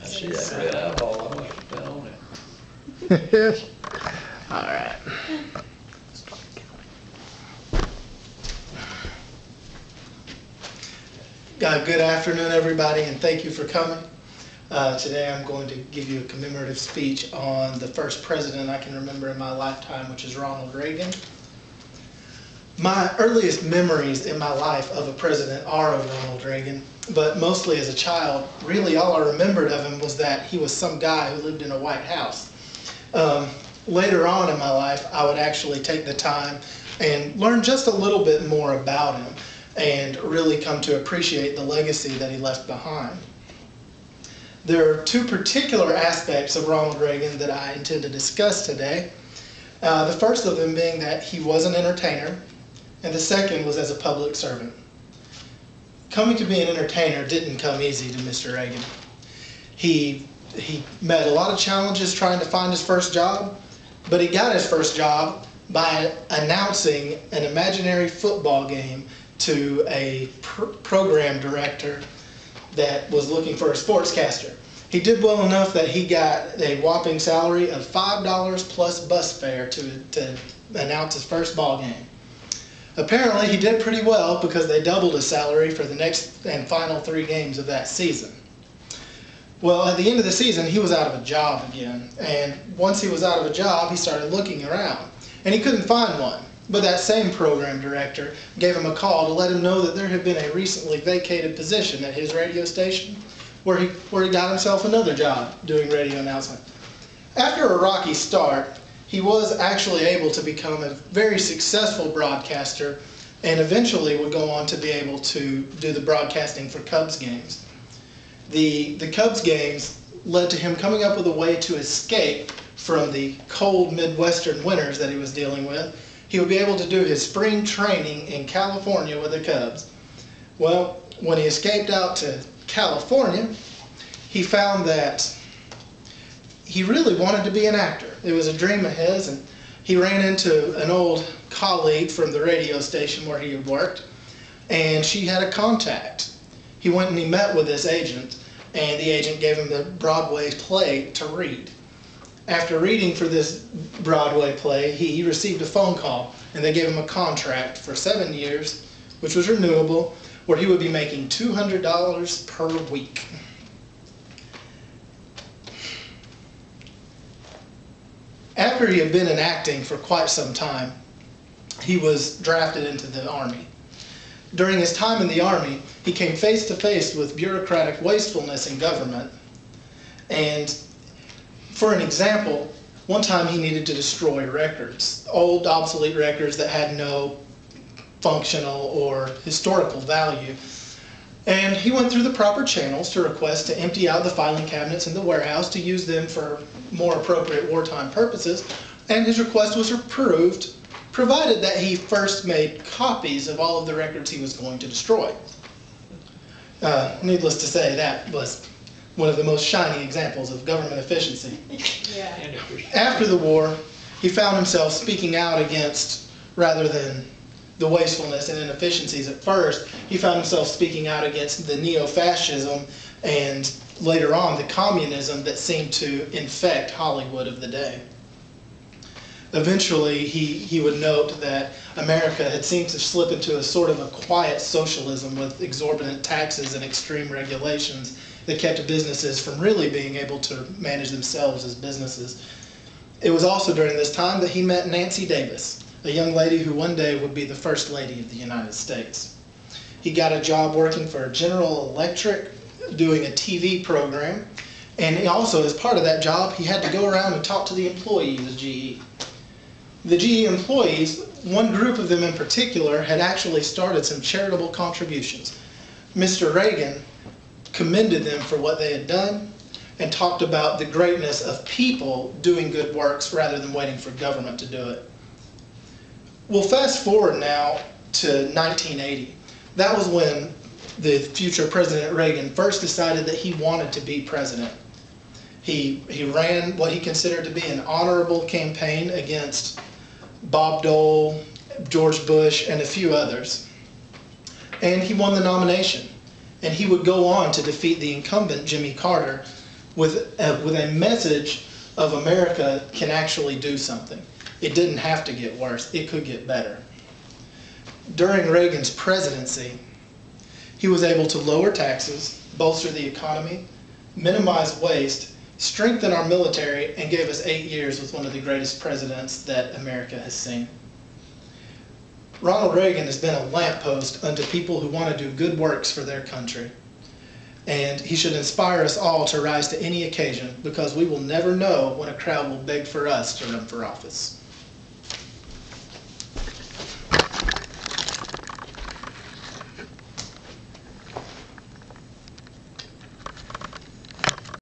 She had red eyeball. I must have been on it. All right. Good afternoon, everybody, and thank you for coming. Today I'm going to give you a commemorative speech on the first president I can remember in my lifetime, which is Ronald Reagan. My earliest memories in my life of a president are of Ronald Reagan, but mostly as a child, really all I remembered of him was that he was some guy who lived in a White House. Later on in my life, I would actually take the time and learn just a little bit more about him and really come to appreciate the legacy that he left behind. There are two particular aspects of Ronald Reagan that I intend to discuss today. The first of them being that he was an entertainer, and the second was as a public servant. Coming to be an entertainer didn't come easy to Mr. Reagan. He met a lot of challenges trying to find his first job, but he got his first job by announcing an imaginary football game to a program director that was looking for a sportscaster. He did well enough that he got a whopping salary of $5 plus bus fare to announce his first ball game. Apparently he did pretty well because they doubled his salary for the next and final 3 games of that season. Well, at the end of the season, he was out of a job again, and once he was out of a job, he started looking around, and he couldn't find one. But that same program director gave him a call to let him know that there had been a recently vacated position at his radio station where he got himself another job doing radio announcement. After a rocky start, he was actually able to become a very successful broadcaster and eventually would go on to be able to do the broadcasting for Cubs games. The Cubs games led to him coming up with a way to escape from the cold Midwestern winters that he was dealing with. He would be able to do his spring training in California with the Cubs. Well, when he escaped out to California, he found that he really wanted to be an actor. It was a dream of his, and he ran into an old colleague from the radio station where he had worked, and she had a contact. He went and he met with this agent, and the agent gave him the Broadway play to read. After reading for this Broadway play, he received a phone call, and they gave him a contract for 7 years, which was renewable, where he would be making $200 per week. After he had been in acting for quite some time, he was drafted into the Army. During his time in the Army, he came face to face with bureaucratic wastefulness in government. And for an example, one time he needed to destroy records, old obsolete records that had no functional or historical value. And he went through the proper channels to request to empty out the filing cabinets in the warehouse to use them for more appropriate wartime purposes, and his request was approved, provided that he first made copies of all of the records he was going to destroy. Needless to say, that was one of the most shining examples of government efficiency. Yeah. After the war, he found himself speaking out against, rather than the wastefulness and inefficiencies at first, he found himself speaking out against the neo-fascism and later on the communism that seemed to infect Hollywood of the day. Eventually, he would note that America had seemed to slip into a sort of a quiet socialism with exorbitant taxes and extreme regulations that kept businesses from really being able to manage themselves as businesses. It was also during this time that he met Nancy Davis, a young lady who one day would be the First Lady of the United States. He got a job working for General Electric, doing a TV program, and he also, as part of that job, he had to go around and talk to the employees of GE. The GE employees, one group of them in particular, had actually started some charitable contributions. Mr. Reagan commended them for what they had done and talked about the greatness of people doing good works rather than waiting for government to do it. We'll fast forward now to 1980. That was when the future President Reagan first decided that he wanted to be president. He ran what he considered to be an honorable campaign against Bob Dole, George Bush, and a few others. And he won the nomination. And he would go on to defeat the incumbent, Jimmy Carter, with a message of America can actually do something. It didn't have to get worse. It could get better. During Reagan's presidency, he was able to lower taxes, bolster the economy, minimize waste, strengthen our military, and gave us 8 years with one of the greatest presidents that America has seen. Ronald Reagan has been a lamppost unto people who want to do good works for their country. And he should inspire us all to rise to any occasion, because we will never know when a crowd will beg for us to run for office.